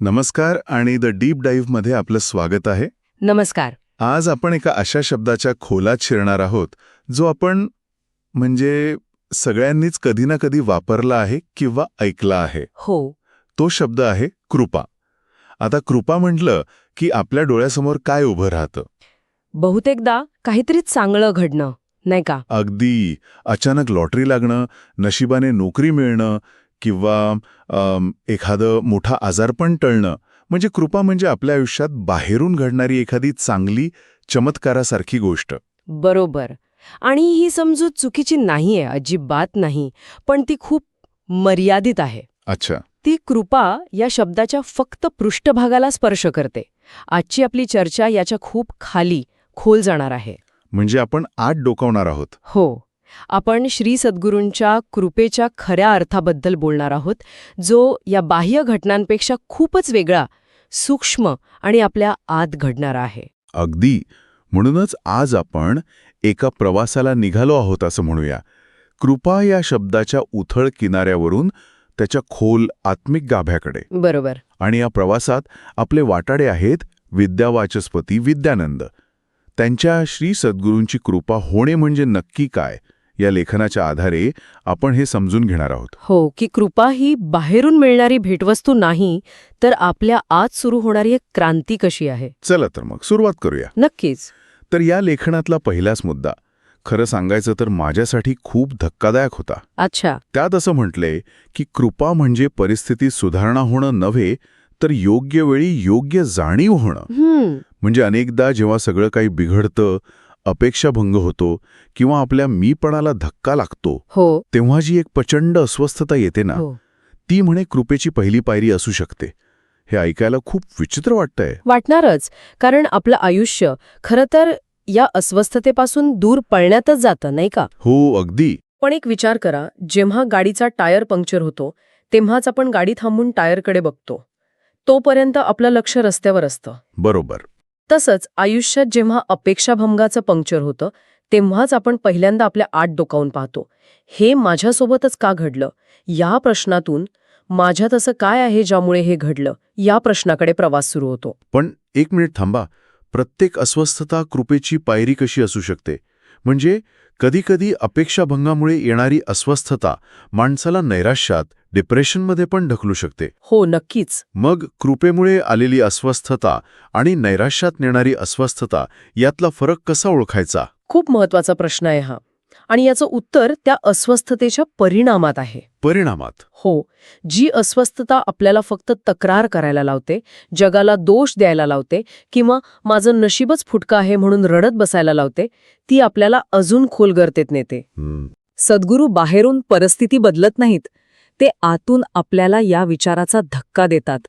नमस्कार आणि the deep डाईव्हमध्ये आपलं स्वागत आहे. नमस्कार. आज आपण एका अशा शब्दाच्या खोलात शिरणार आहोत जो आपण सगळ्यांनीच कधी ना कधी वापरला आहे किंवा ऐकला आहे. हो. तो शब्द आहे कृपा. आता कृपा म्हटलं की आपल्या डोळ्यासमोर काय उभं राहतं? बहुतेकदा काहीतरी चांगलं घडणं, नाही का? अगदी अचानक लॉटरी लागणं, नशिबाने नोकरी मिळणं किंवा एखादं मोठा आजारपण टळणं. म्हणजे कृपा म्हणजे आपल्या आयुष्यात बाहेरून घडणारी एखादी चांगली चमत्कारासारखी गोष्ट. बरोबर. आणि ही समजूत चुकीची नाहीये, अजिबात नाही. पण ती खूप मर्यादित आहे. अच्छा. ती कृपा या शब्दाच्या फक्त पृष्ठभागाला स्पर्श करते. आजची आपली चर्चा याच्या खूप खाली खोल जाणार आहे. म्हणजे आपण आत डोकावणार आहोत. हो. आपण श्री सद्गुरूंच्या कृपेच्या खऱ्या अर्थाबद्दल बोलणार आहोत, जो या बाह्य घटनांपेक्षा खूपच वेगळा, सूक्ष्म आणि आपल्या आत घडणारा आहे. अगदी. म्हणूनच आज आपण एका प्रवासाला निघालो आहोत असं म्हणूया. कृपा या शब्दाच्या उथळ किनाऱ्यावरून त्याच्या खोल आत्मिक गाभ्याकडे. बरोबर. आणि या प्रवासात आपले वाटाडे आहेत विद्यावाचस्पती विद्यानंद. त्यांच्या श्री सद्गुरूंची कृपा होणे म्हणजे नक्की काय, या लेखनाच्या आधारे आपण हे समजून घेणार आहोत. हो, की कृपा ही बाहेरून मिळणारी भेटवस्तू नाही, तर आपल्या आत सुरू होणारी एक क्रांती कशी आहे. चला तर मग सुरुवात करूया. नक्कीच. तर या लेखनातला पहिलाच मुद्दा खरं सांगायचं तर माझ्यासाठी खूप धक्कादायक होता. अच्छा. त्यात असं म्हटलंय की कृपा म्हणजे परिस्थितीत सुधारणा होणं नव्हे, तर योग्य वेळी योग्य जाणीव होणं. म्हणजे अनेकदा जेव्हा सगळं काही बिघडतं, अपेक्षाभंग होतो किंवा आपल्या मीपणाला धक्का लागतो, हो. तेव्हा जी एक प्रचंड अस्वस्थता येते ना, ती म्हणे कृपेची पहिली पायरी असू शकते. हे ऐकायला खूप विचित्र वाटतंय. वाटणारच, कारण आपलं आयुष्य खरं तर या अस्वस्थतेपासून दूर पळण्यातच जातं, नाही का? हो, अगदी. पण एक विचार करा, जेव्हा गाडीचा टायर पंक्चर होतो तेव्हाच आपण गाडी थांबून टायरकडे बघतो. तोपर्यंत आपलं लक्ष रस्त्यावर असतं. बरोबर. तसंच आयुष्यात जेव्हा अपेक्षाभंगाचं पंक्चर होतं तेव्हाच आपण पहिल्यांदा आपल्या आत डोकावून पाहतो. हे माझ्यासोबतच का घडलं? या प्रश्नातून माझ्यात असं काय आहे ज्यामुळे हे घडलं, या प्रश्नाकडे प्रवास सुरू होतो. पण एक मिनिट थांबा. प्रत्येक अस्वस्थता कृपेची पायरी कशी असू शकते? म्हणजे कधीकधी अपेक्षाभंगामुळे येणारी अस्वस्थता माणसाला नैराश्यात, डिप्रेशनमध्ये पण ढकलू शकते. हो, नक्कीच. मग कृपेमुळे आलेली अस्वस्थता आणि नैराश्यात नेणारी अस्वस्थता यातला फरक कसा ओळखायचा? खूप महत्वाचा प्रश्न आहे हा. आणि याचं उत्तर त्या अस्वस्थतेच्या परिणामात आहे. परिणामात? हो. जी अस्वस्थता आपल्याला फक्त तक्रार करायला लावते, जगाला दोष द्यायला लावते किंवा माझं नशीबच फुटकं आहे म्हणून रडत बसायला लावते, ती आपल्याला अजून खोल गर्तेत नेते. सद्गुरू बाहेरून परिस्थिती बदलत नाहीत, ते आतून आपल्याला या विचाराचा धक्का देतात.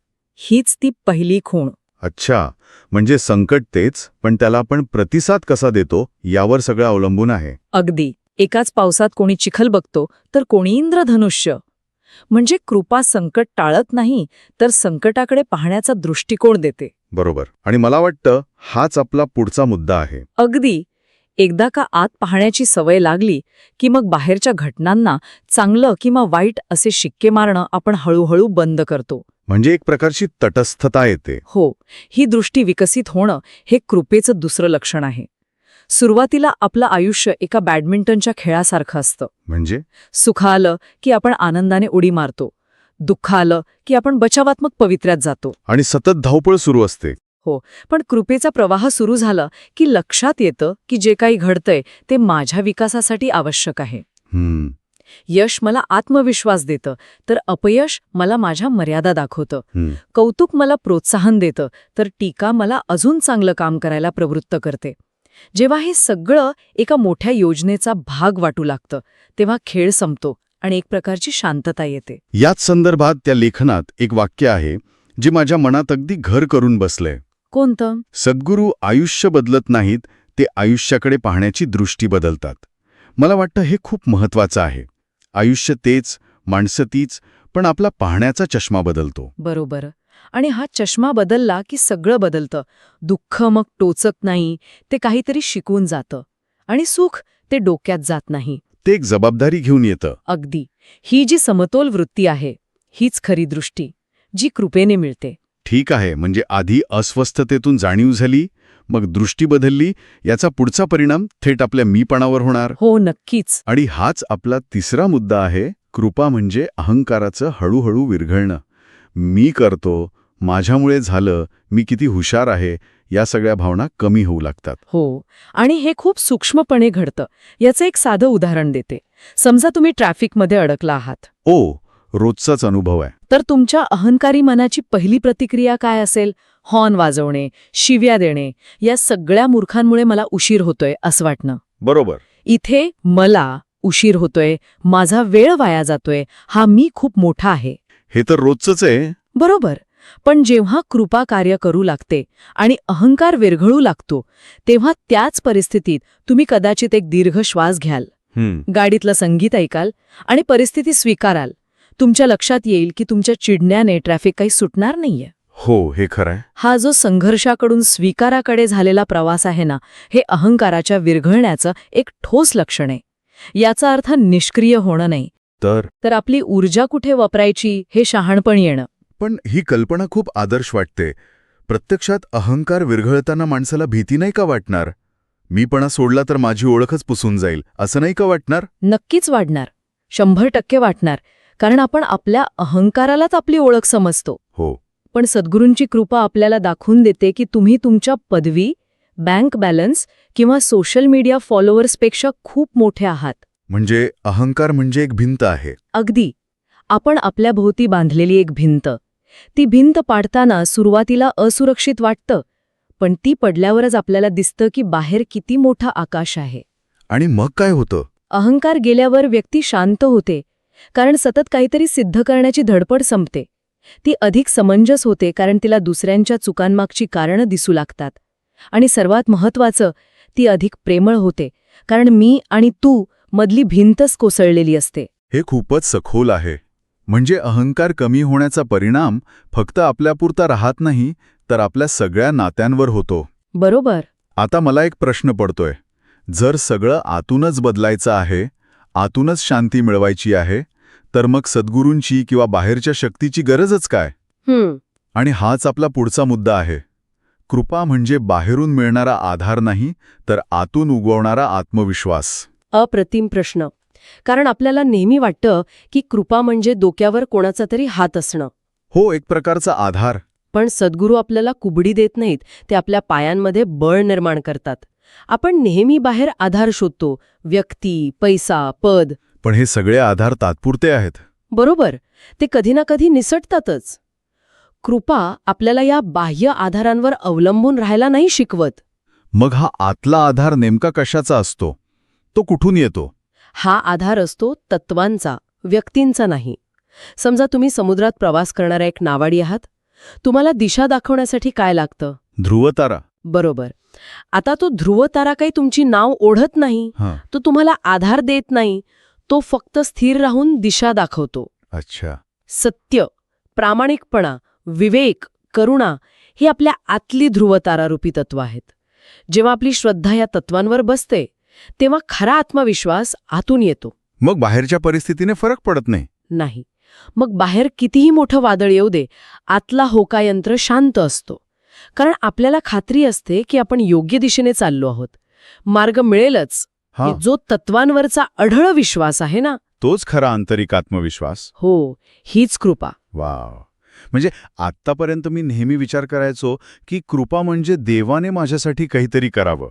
हीच ती पहिली खूण. अच्छा. म्हणजे संकट तेच, पण त्याला आपण प्रतिसाद कसा देतो यावर सगळं अवलंबून आहे. अगदी. एकाच पावसात कोणी चिखल बघतो तर कोणी इंद्रधनुष्य. म्हणजे कृपा संकट टाळत नाही, तर संकटाकडे पाहण्याचा दृष्टिकोन देते. बरोबर. आणि मला वाटतं हाच आपला पुढचा मुद्दा आहे. अगदी. एकदा का आत पाहण्याची सवय लागली की मग बाहेरच्या घटनांना चांगलं किंवा वाईट असे शिक्के मारणं आपण हळूहळू बंद करतो. म्हणजे एक प्रकारची तटस्थता येते. हो. ही दृष्टी विकसित होणं हे कृपेचं दुसरं लक्षण आहे. सुरुवातीला आपलं आयुष्य एका बॅडमिंटनच्या खेळासारखं असतं. म्हणजे सुख आलं की आपण आनंदाने उडी मारतो, दुःख आलं की आपण बचावात्मक पवित्र्यात जातो. आणि सतत धावपळ सुरू असते. हो. पण कृपेचा प्रवाह सुरू झाला की लक्षात येतं की जे काही घडतंय ते माझ्या विकासासाठी आवश्यक आहे. यश मला आत्मविश्वास देतं, तर अपयश मला माझ्या मर्यादा दाखवतं. कौतुक मला प्रोत्साहन देतं, तर टीका मला अजून चांगलं काम करायला प्रवृत्त करते. जेव्हा हे सगळं एका मोठ्या योजनेचा भाग वाटू लागतं, तेव्हा खेळ संपतो आणि एक प्रकारची शांतता येते. याच संदर्भात त्या लेखनात एक वाक्य आहे जे माझ्या मनात अगदी घर करून बसलंय. कोणतं? सद्गुरू आयुष्य बदलत नाहीत, ते आयुष्याकडे पाहण्याची दृष्टी बदलतात. मला वाटतं हे खूप महत्वाचं आहे. आयुष्य तेच, माणसं तीच, पण आपला पाहण्याचा चष्मा बदलतो. बरोबर. आणि हा चष्मा बदलला की सगळं बदलतं. दुःख मग टोचत नाही, ते काहीतरी शिकून जातं. आणि सुख ते डोक्यात जात नाही. ते एक जबाबदारी घेऊन येतं. अगदी. ही जी समतोल वृत्ती आहे, हीच खरी दृष्टी, जी कृपेने मिळते. ठीक आहे, म्हणजे आधी अस्वस्थतेतून जाणीव झाली, मग दृष्टी बदलली, याचा पुढचा परिणाम थेट आपल्या मीपणावर होणार. हो, नक्कीच. आणि हाच आपला तिसरा मुद्दा आहे. कृपा म्हणजे अहंकाराचं हळूहळू विरघळणं. मी करतो, माझ्यामुळे झालं, मी किती हुशार आहे, या सगळ्या भावना कमी होऊ लागतात. हो, आणि हे खूप सूक्ष्मपणे घडतं. याचं एक साधं उदाहरण देते. समजा तुम्ही ट्रॅफिकमध्ये अडकला आहात. रोजचाच अनुभव आहे. तर तुमच्या अहंकारी मनाची पहिली प्रतिक्रिया काय असेल? हॉर्न वाजवणे, शिव्या देणे, या सगळ्या मूर्खांमुळे मला उशीर होतोय असं वाटणं. बरोबर. इथे मला उशीर होतोय, माझा वेळ वाया जातोय, हा मी खूप मोठा आहे. हे तर रोजचंच आहे. बरोबर. पण जेव्हा कृपा कार्य करू लागते आणि अहंकार विरघळू लागतो, तेव्हा त्याच परिस्थितीत तुम्ही कदाचित एक दीर्घ श्वास घ्याल, गाडीतलं संगीत ऐकाल आणि परिस्थिती स्वीकाराल. तुमच्या लक्षात येईल की तुमच्या चिडण्याने ट्रॅफिक काही सुटणार नाहीये. हो, हे खरं आहे. हा जो संघर्षाकडून स्वीकाराकडे झालेला प्रवास आहे ना, हे अहंकाराच्या विरघळण्याचं एक ठोस लक्षण आहे. याचा अर्थ निष्क्रिय होणं नाही, तर आपली ऊर्जा कुठे वापरायची हे शहाणपण येणं. पण ही कल्पना खूप आदर्श वाटते. प्रत्यक्षात अहंकार विरघळताना माणसाला भीती नाही का वाटणार? मीपणा सोडला तर माझी ओळखच पुसून जाईल, असं नाही का वाटणार? नक्कीच वाढणार, 100% वाटणार. कारण आपण आपल्या अहंकारालाच आपली ओळख समजतो. हो. पण सद्गुरूंची कृपा आपल्याला दाखवून देते की तुम्ही तुमच्या पदवी, बँक बॅलन्स किंवा सोशल मीडिया फॉलोअर्सपेक्षा खूप मोठे आहात. म्हणजे अहंकार म्हणजे एक भिंत आहे. अगदी. आपण आपल्या भोवती बांधलेली एक भिंत. ती भिंत पाडताना सुरुवातीला असुरक्षित वाटतं, पण ती पडल्यावरच आपल्याला दिसतं की बाहेर किती मोठा आकाश आहे. आणि मग काय होतं? अहंकार गेल्यावर व्यक्ती शांत होते, कारण सतत काहीतरी सिद्ध करण्याची धडपड संपते. ती अधिक समंजस होते, कारण तिला दुसऱ्यांच्या चुकांमागची कारणं दिसू लागतात. आणि सर्वात महत्त्वाचं, ती अधिक प्रेमळ होते, कारण मी आणि तू मधली भिंतच कोसळलेली असते. हे खूपच सखोल आहे. म्हणजे अहंकार कमी होण्याचा परिणाम फक्त आपल्यापुरता राहत नाही, तर आपल्या सगळ्या नात्यांवर होतो. बरोबर. आता मला एक प्रश्न पडतोय. जर सगळं आतूनच बदलायचं आहे, आतूनच शांती मिळवायची आहे, तर मग सद्गुरूंची किंवा बाहेरच्या शक्तीची गरजच काय? आणि हाच आपला पुढचा मुद्दा आहे. कृपा म्हणजे बाहेरून मिळणारा आधार नाही, तर आतून उगवणारा आत्मविश्वास. अप्रतिम प्रश्न. कारण आपल्याला नेहमी वाटतं की कृपा म्हणजे डोक्यावर कोणाचा तरी हात असणं. हो, एक प्रकारचा आधार. पण सद्गुरू आपल्याला कुबडी देत नाहीत, ते आपल्या पायांमध्ये बळ निर्माण करतात. आपण नेहमी बाहेर आधार शोधतो, व्यक्ती, पैसा, पद. पण हे सगळे आधार तात्पुरते आहेत. बरोबर, ते कधी ना कधी निसटतातच. कृपा आपल्याला या बाह्य आधारांवर अवलंबून राहायला नाही शिकवत. मग हा आतला आधार नेमका कशाचा असतो? तो कुठून येतो? हा आधार असतो तत्वांचा, व्यक्तींचा नाही. समजा तुम्ही समुद्रात प्रवास करणारा एक नावाडी आहात. तुम्हाला दिशा दाखवण्यासाठी काय लागतं? ध्रुवतारा. बरोबर. आता तो ध्रुवतारा काही तुमची नाव ओढत नाही, तो तुम्हाला आधार देत नाही, तो फक्त स्थिर राहून दिशा दाखवतो. अच्छा. सत्य, प्रामाणिकपणा, विवेक, करुणा ही आपल्या आतली ध्रुवतारारूपी तत्व आहेत. जेव्हा आपली श्रद्धा या तत्वांवर बसते, तेव्हा खरा आत्मविश्वास आतून येतो. मग बाहेरच्या परिस्थितीने फरक पडत नाही? नाही. मग बाहेर कितीही मोठं वादळ येऊ दे, आतला होकायंत्र शांत असतो. कारण आपल्याला खात्री असते की आपण योग्य दिशेने चाललो आहोत. मार्ग मिळेलच. जो तत्वांवरचा अढळ विश्वास आहे ना, तोच खरा आंतरिक आत्मविश्वास. हो, हीच कृपा. वाव. म्हणजे आत्तापर्यंत मी नेहमी विचार करायचो की कृपा म्हणजे देवाने माझ्यासाठी काहीतरी करावं.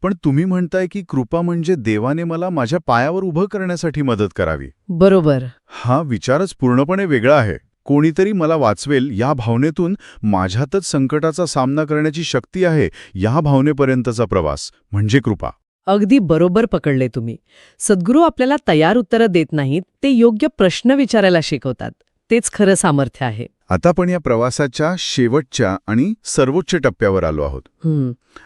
पण तुम्ही म्हणताय की कृपा म्हणजे देवाने मला माझ्या पायावर उभं करण्यासाठी मदत करावी. बरोबर. हा विचारच पूर्णपणे वेगळा आहे. कोणीतरी मला वाचवेल या भावनेतून माझ्यातच संकटाचा सामना करण्याची शक्ती आहे, या भावनेपर्यंतचा प्रवास म्हणजे कृपा. अगदी बरोबर पकडले तुम्ही. सद्गुरू आपल्याला तयार उत्तरं देत नाहीत, ते योग्य प्रश्न विचारायला शिकवतात. तेच खरं सामर्थ्य आहे. आता आपण या प्रवासाच्या शेवटच्या आणि सर्वोच्च टप्प्यावर आलो आहोत.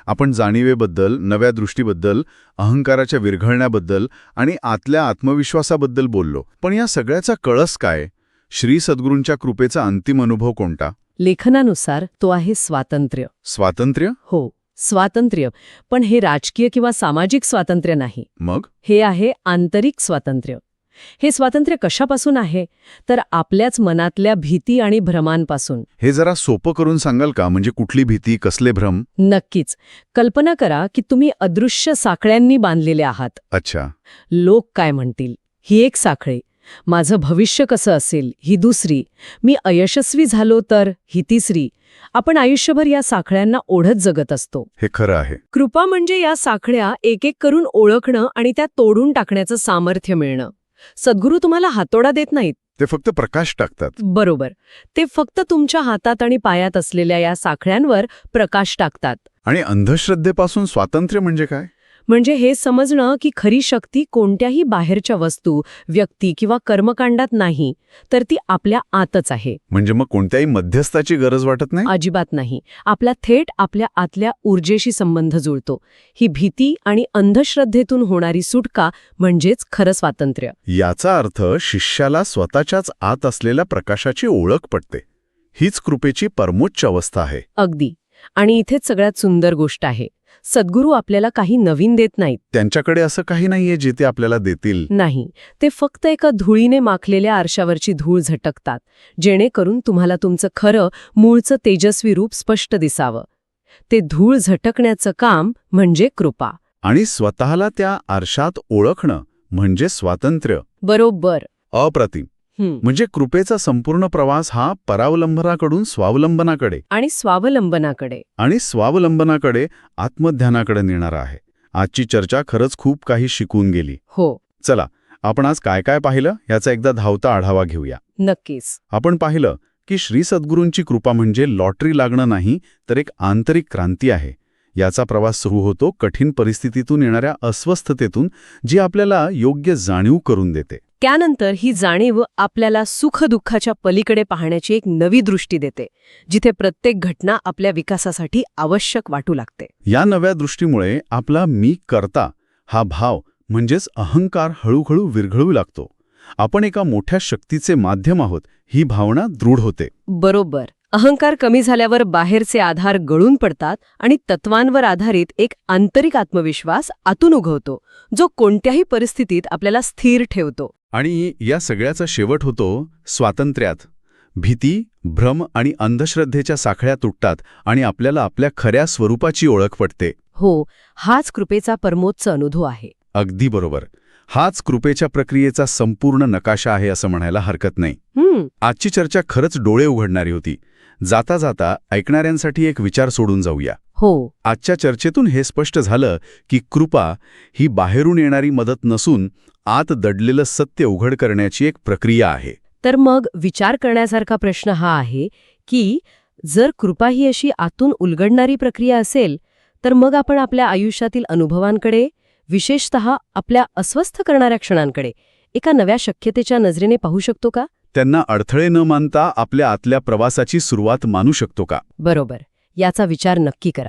आपण जाणीवेबद्दल, नव्या दृष्टीबद्दल, अहंकाराच्या विरघळण्याबद्दल आणि आतल्या आत्मविश्वासाबद्दल बोललो. पण या सगळ्याचा कळस काय? श्री सद्गुरूंच्या कृपेचा अंतिम अनुभव कोणता? लेखनानुसार तो आहे स्वातंत्र्य. स्वातंत्र्य? हो, स्वातंत्र्य. पण हे राजकीय किंवा सामाजिक स्वातंत्र्य नाही. मग? हे आहे आंतरिक स्वातंत्र्य. हे स्वातंत्र्य कशापासून आहे तर आपल्याच मनातल्या भीती आणि भ्रमांपासून. हे जरा सोपं करून सांगाल का? म्हणजे कुठली भीती, कसले भ्रम? नक्कीच. कल्पना करा की तुम्ही अदृश्य साखळ्यांनी बांधलेले आहात. अच्छा. लोक काय म्हणतील ही एक साखळी, माझं भविष्य कसं असेल ही दुसरी, मी अयशस्वी झालो तर ही तिसरी. आपण आयुष्यभर या साखळ्यांना ओढत जगत असतो. हे खरं आहे. कृपा म्हणजे या साखळ्या एक एक करून ओळखणं आणि त्या तोडून टाकण्याचं सामर्थ्य मिळणं. सद्गुरू तुम्हाला हातोडा देत नाहीत. ते फक्त प्रकाश टाकतात. बरोबर. ते फक्त तुमच्या हातात आणि पायात असलेल्या या साखळ्यांवर प्रकाश टाकतात. आणि अंधश्रद्धेपासून स्वातंत्र्य म्हणजे काय? म्हणजे हे समजणं की खरी शक्ती कोणत्याही बाहेरच्या वस्तू, व्यक्ती किंवा कर्मकांडात नाही, तर ती आपल्या आतच आहे. म्हणजे मग कोणत्याही मध्यस्थाची गरज वाटत नाही? अजिबात नाही. थेट आपल्या आतल्या ऊर्जेशी संबंध जुळतो. ही भीती आणि अंधश्रद्धेतून होणारी सुटका म्हणजेच खरं स्वातंत्र्य. याचा अर्थ शिष्याला स्वतःच्याच आत असलेल्या प्रकाशाची ओळख पटते. हीच कृपेची परमोच्च अवस्था आहे. अगदी. आणि इथेच सगळ्यात सुंदर गोष्ट आहे. सद्गुरू आपल्याला काही नवीन देत नाहीत. त्यांच्याकडे असं काही नाहीये जे ते आपल्याला देतील. नाही. ते फक्त एका धुळीने माखलेल्या आरशावरची धूळ झटकतात, जेणेकरून तुम्हाला तुमचं खरं, मूळचं तेजस्वी रूप स्पष्ट दिसावं. ते धूळ झटकण्याचं काम म्हणजे कृपा. आणि स्वतःला त्या आरशात ओळखणं म्हणजे स्वातंत्र्य. बरोबर. अप्रतिम. म्हणजे कृपेचा संपूर्ण प्रवास हा परावलंबनाकडून स्वावलंबनाकडे आणि स्वावलंबनाकडे आत्मध्यानाकडे नेणारा आहे. आजची चर्चा खरंच खूप काही शिकून गेली. हो. चला, आपण आज काय काय पाहिलं याचा एकदा धावता आढावा घेऊया. नक्कीच. आपण पाहिलं की श्री सद्गुरूंची कृपा म्हणजे लॉटरी लागणं नाही, तर एक आंतरिक क्रांती आहे. याचा प्रवास सुरू होतो कठीण परिस्थितीतून येणाऱ्या अस्वस्थतेतून, जी आपल्याला योग्य जाणीव करून देते. त्यानंतर ही जाणीव आपल्याला सुख-दुःखाच्या पलीकडे पाहण्याची एक नवी दृष्टी देते, जिथे प्रत्येक घटना आपल्या विकासासाठी आवश्यक वाटू लागते. या नव्या दृष्टीमुळे आपला मी कर्ता हा भाव म्हणजेच अहंकार हळूहळू विरघळू लागतो. आपण एका मोठ्या शक्तीचे माध्यम आहोत ही भावना दृढ होते. बरोबर. अहंकार कमी झाल्यावर बाहेरचे आधार गळून पडतात आणि तत्वांवर आधारित एक आंतरिक आत्मविश्वास आतून उगवतो, जो कोणत्याही परिस्थितीत आपल्याला स्थिर ठेवतो. आणि या सगळ्याचा शेवट होतो स्वातंत्र्यात. भीती, भ्रम आणि अंधश्रद्धेच्या साखळ्या तुटतात आणि आपल्याला आपल्या खऱ्या स्वरूपाची ओळख पटते. हो, हाच कृपेचा परमोच्च अनुभव आहे. अगदी बरोबर. हाच कृपेच्या प्रक्रियेचा संपूर्ण नकाशा आहे असं म्हणायला हरकत नाही. आजची चर्चा खरंच डोळे उघडणारी होती. जाता जाता ऐकणाऱ्यांसाठी एक विचार सोडून जाऊया. हो. आजच्या चर्चेतून हे स्पष्ट झालं की कृपा ही बाहेरून येणारी मदत नसून आत दडलेलं सत्य उघड करण्याची एक प्रक्रिया आहे. तर मग विचार करण्यासारखा प्रश्न हा आहे की जर कृपा ही अशी आतून उलगडणारी प्रक्रिया असेल, तर मग आपण आपल्या आयुष्यातील अनुभवांकडे, विशेषतः आपल्या अस्वस्थ करणाऱ्या क्षणांकडे, एका नव्या शक्यतेच्या नजरेने पाहू शकतो का? त्यांना अडथळे न मानता आपल्या आतल्या प्रवासाची सुरुवात मानू शकतो का? बरोबर. याचा विचार नक्की करा.